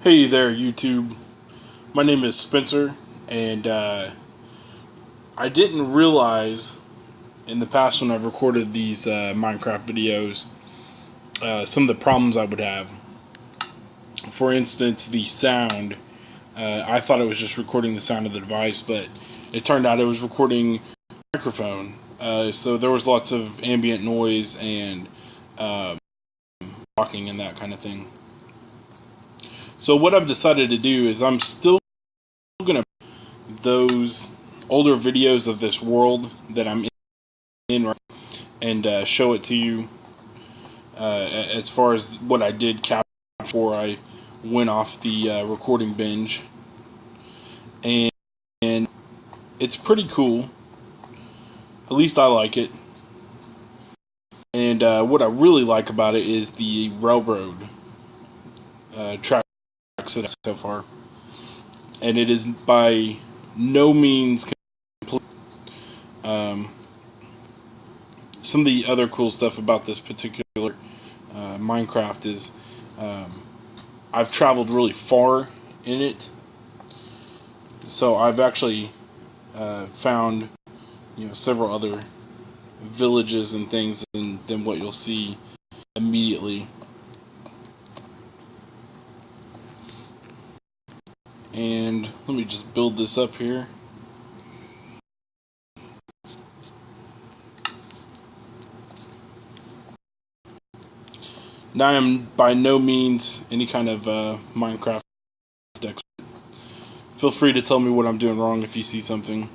Hey there, YouTube. My name is Spencer, and I didn't realize in the past when I've recorded these Minecraft videos some of the problems I would have. For instance, the sound. I thought it was just recording the sound of the device, but it turned out it was recording microphone. So there was lots of ambient noise and talking and that kind of thing. So what I've decided to do is I'm still going to those older videos of this world that I'm in and show it to you as far as what I did capture before I went off the recording binge, and it's pretty cool. At least I like it. And what I really like about it is the railroad tracks so far, and it is by no means complete. Some of the other cool stuff about this particular Minecraft is I've traveled really far in it, so I've actually found several other villages and things than what you'll see immediately. And let me just build this up here. Now, I am by no means any kind of Minecraft expert. Feel free to tell me what I'm doing wrong if you see something.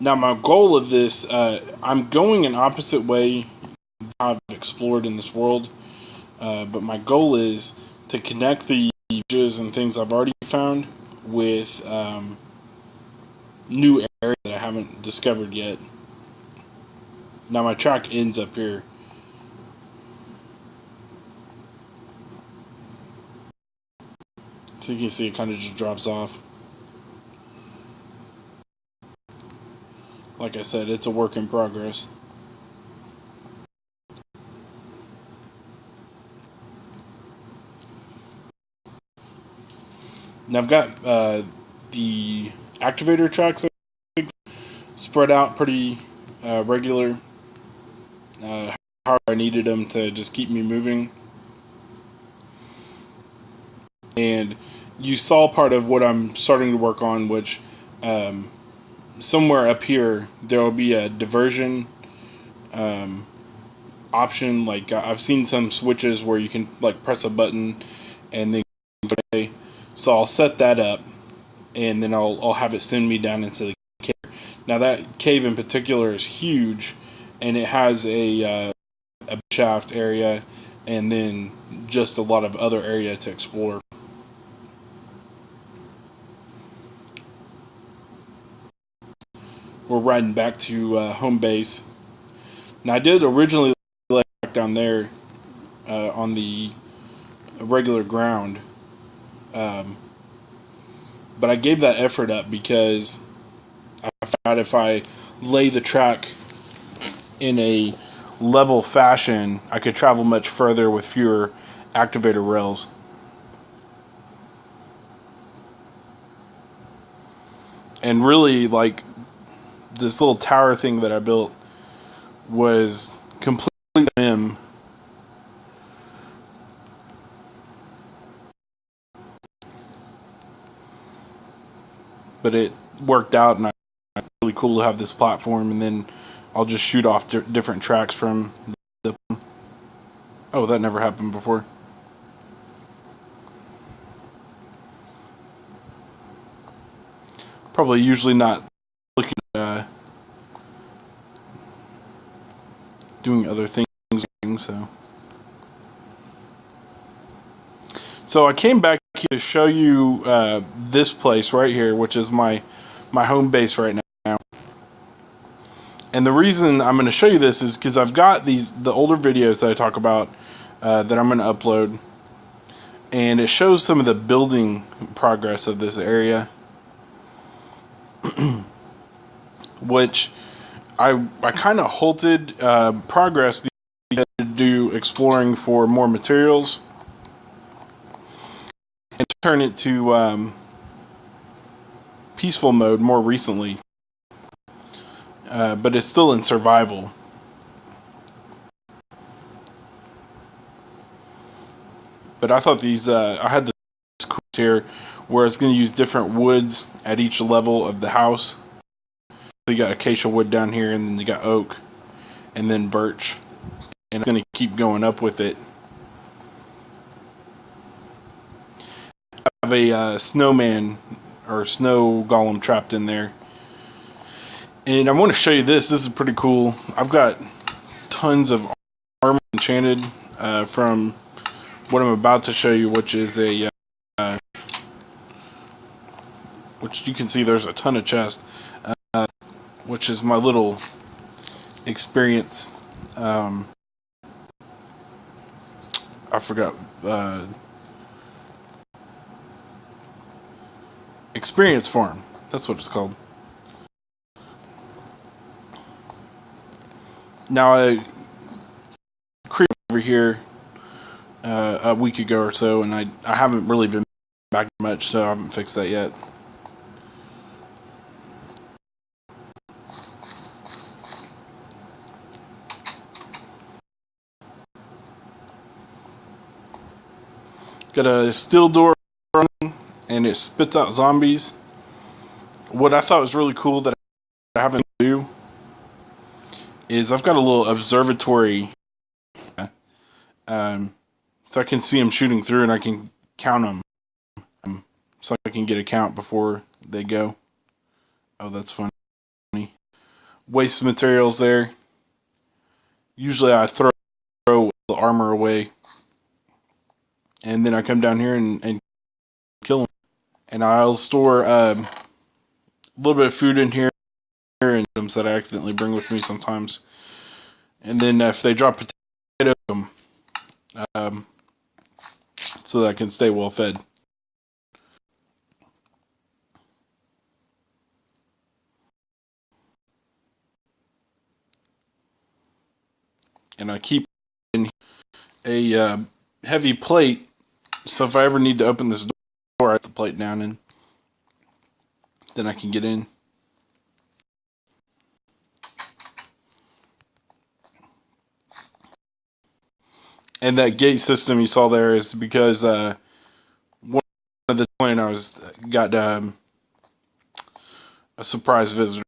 Now, my goal of this, I'm going an opposite way I've explored in this world, but my goal is to connect the images and things I've already found with new areas that I haven't discovered yet. Now, my track ends up here. So you can see it kind of just drops off. Like I said, it's a work in progress. Now I've got the activator tracks spread out pretty regular. How I needed them to just keep me moving. And you saw part of what I'm starting to work on, which somewhere up here there will be a diversion option. Like I've seen some switches where you can like press a button and then play. So I'll set that up, and then I'll have it send me down into the cave. Now that cave in particular is huge, and it has a shaft area, and then just a lot of other area to explore. We're riding back to home base. Now I did originally lay back down there on the regular ground, but I gave that effort up because I found if I lay the track in a level fashion, I could travel much further with fewer activator rails. And really, like, this little tower thing that I built was completely whim. But it worked out, and it's really cool to have this platform, and then I'll just shoot off different tracks from the... Oh, that never happened before. Probably usually not looking at doing other things, so I came back here to show you this place right here, which is my my home base right now. And the reason I'm going to show you this is because I've got the older videos that I talk about that I'm going to upload, and it shows some of the building progress of this area, which I kind of halted progress because I had to do exploring for more materials and turn it to peaceful mode more recently, but it's still in survival. But I thought these, I had this quote here where it's going to use different woods at each level of the house. So you got acacia wood down here, and then you got oak, and then birch. And it's going to keep going up with it. I have a snowman or snow golem trapped in there. And I want to show you this. This is pretty cool. I've got tons of armor enchanted from what I'm about to show you, which is a which you can see there's a ton of chests, which is my little experience. I forgot experience farm. That's what it's called. Now I creeped over here a week ago or so, and I haven't really been back much, so I haven't fixed that yet. Got a steel door running, and it spits out zombies. What I thought was really cool that I haven't do is I've got a little observatory, so I can see them shooting through, and I can count them, so I can get a count before they go. Oh, that's funny. Waste materials there. Usually I throw the armor away, and then I come down here and kill them. And I'll store a little bit of food in here and items that I accidentally bring with me sometimes. And then if they drop potatoes, so that I can stay well fed. And I keep in a heavy plate, so if I ever need to open this door, I have the plate down, and then I can get in. And that gate system you saw there is because one of the point I got a surprise visitor.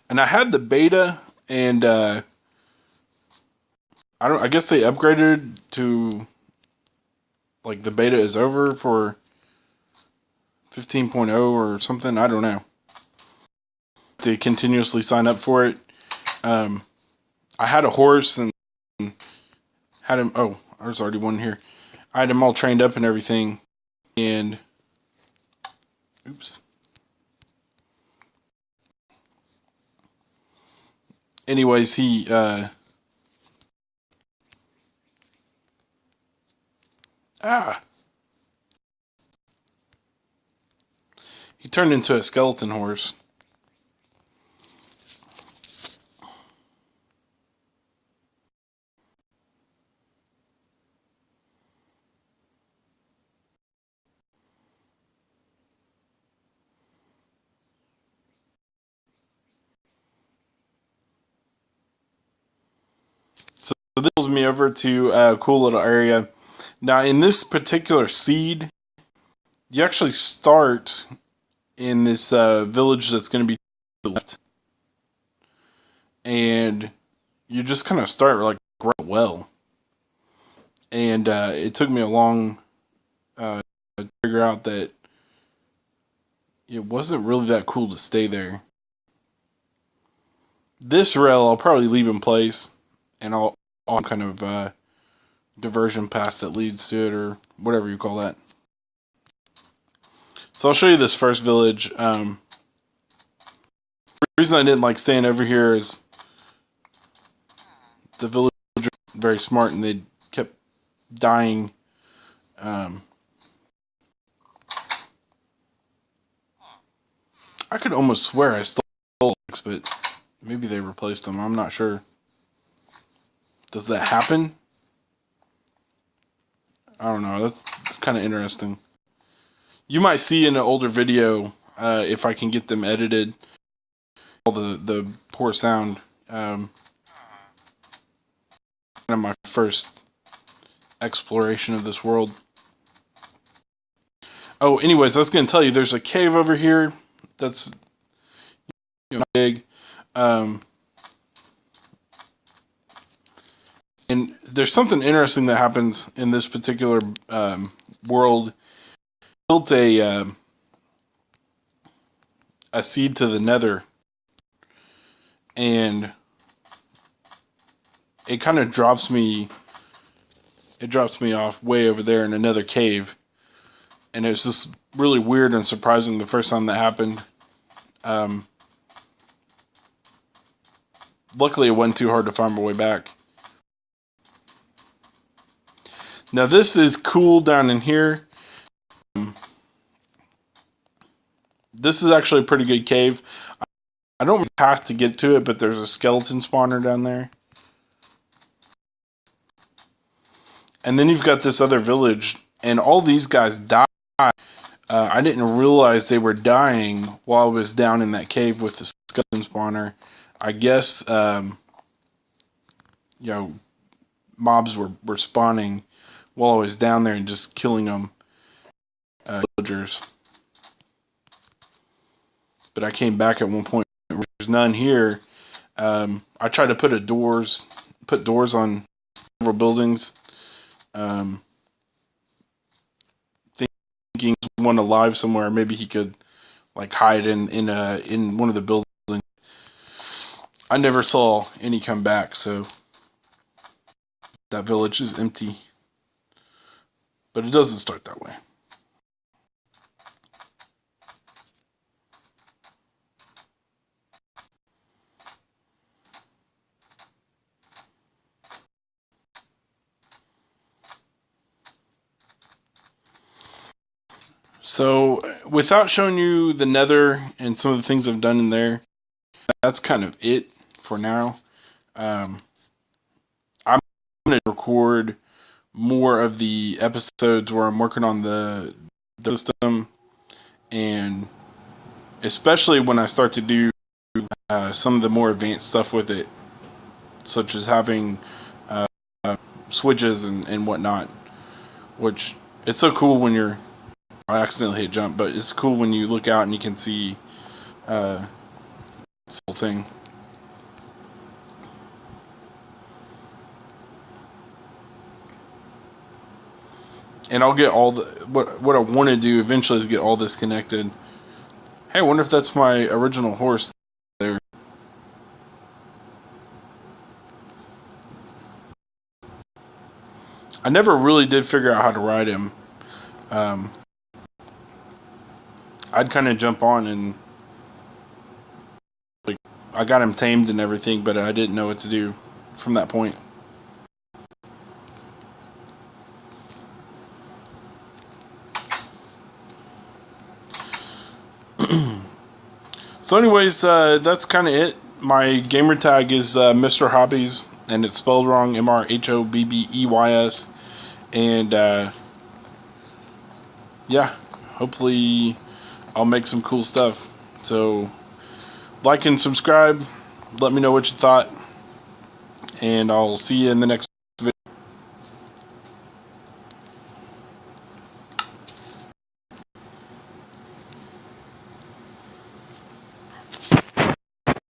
And I had the beta, and I guess they upgraded to, like, the beta is over for 15.0 or something. I don't know. To continuously sign up for it. I had a horse and had him. Oh, there's already one here. I had him all trained up and everything, and oops. Anyways, he he turned into a skeleton horse. So this pulls me over to a cool little area. Now, in this particular seed, you actually start in this village that's going to be to the left, and you just kind of start like right well. And it took me a long to figure out that it wasn't really that cool to stay there. This rail I'll probably leave in place, and I'll kind of diversion path that leads to it, or whatever you call that. So I'll show you this first village. The reason I didn't like staying over here is the villagers were very smart, and they kept dying. I could almost swear I stole eggs, but maybe they replaced them. I'm not sure. Does that happen? I don't know. That's kind of interesting. You might see in an older video, if I can get them edited, all the poor sound. Kind of my first exploration of this world. Oh, anyways, I was going to tell you, there's a cave over here that's big. And there's something interesting that happens in this particular world. Built a seed to the nether, and it kind of drops me off way over there in another cave, and it's just really weird and surprising the first time that happened. Luckily it wasn't too hard to find my way back. Now this is cool down in here. This is actually a pretty good cave. I don't have to get to it, but there's a skeleton spawner down there. And then you've got this other village, and all these guys die. I didn't realize they were dying while I was down in that cave with the skeleton spawner. I guess, mobs were spawning while I was down there and just killing them. Villagers. But I came back at one point. There's none here. I tried to put doors on several buildings. Thinking one alive somewhere, maybe he could like hide in one of the buildings. I never saw any come back, so that village is empty. But it doesn't start that way. So, without showing you the nether and some of the things I've done in there, that's kind of it for now. I'm going to record more of the episodes where I'm working on the system, and especially when I start to do some of the more advanced stuff with it, such as having switches and whatnot, which it's so cool when you're... I accidentally hit jump, but it's cool when you look out and you can see this whole thing. And I'll get all the... What I want to do eventually is get all this connected. Hey, I wonder if that's my original horse there. I never really did figure out how to ride him. I'd kind of jump on and I got him tamed and everything, but I didn't know what to do from that point. So anyways, that's kind of it. My gamer tag is mrhobbeys, and it's spelled wrong, mrhobbeys. And yeah, hopefully I'll make some cool stuff. So like and subscribe. Let me know what you thought, and I'll see you in the next